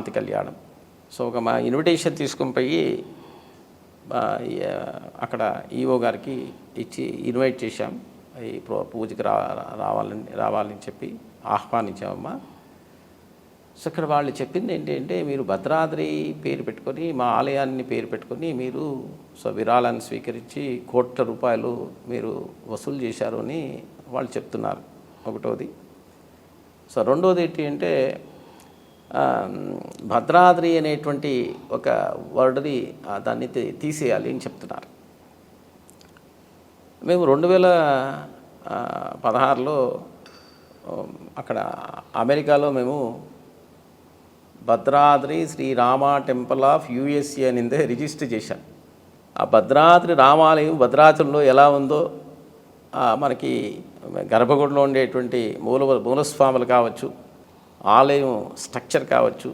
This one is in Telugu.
శాంతి కళ్యాణం. సో ఒక మా ఇన్విటేషన్ తీసుకొని పోయి అక్కడ ఈఓ గారికి ఇచ్చి ఇన్వైట్ చేశాం. ఈ పూజకి రావాలని చెప్పి ఆహ్వానించామమ్మా. సో ఇక్కడ వాళ్ళు చెప్పింది ఏంటంటే, మీరు భద్రాద్రి పేరు పెట్టుకొని మా ఆలయాన్ని పేరు పెట్టుకొని మీరు విరాళాన్ని స్వీకరించి కోట్ల రూపాయలు మీరు వసూలు చేశారు అని వాళ్ళు చెప్తున్నారు. ఒకటోది. రెండోది ఏంటి అంటే, భద్రాద్రి అనేటువంటి ఒక వర్డ్ని దాన్ని తీసేయాలి అని చెప్తున్నారు. మేము 2016లో అక్కడ అమెరికాలో మేము Bhadradri Srirama temple of USA అనిందే రిజిస్టర్ చేశాం. ఆ భద్రాద్రి రామాలయం భద్రాచలంలో ఎలా ఉందో మనకి గర్భగుడిలో ఉండేటువంటి మూలస్వాములు కావచ్చు, ఆలయం స్ట్రక్చర్ కావచ్చు,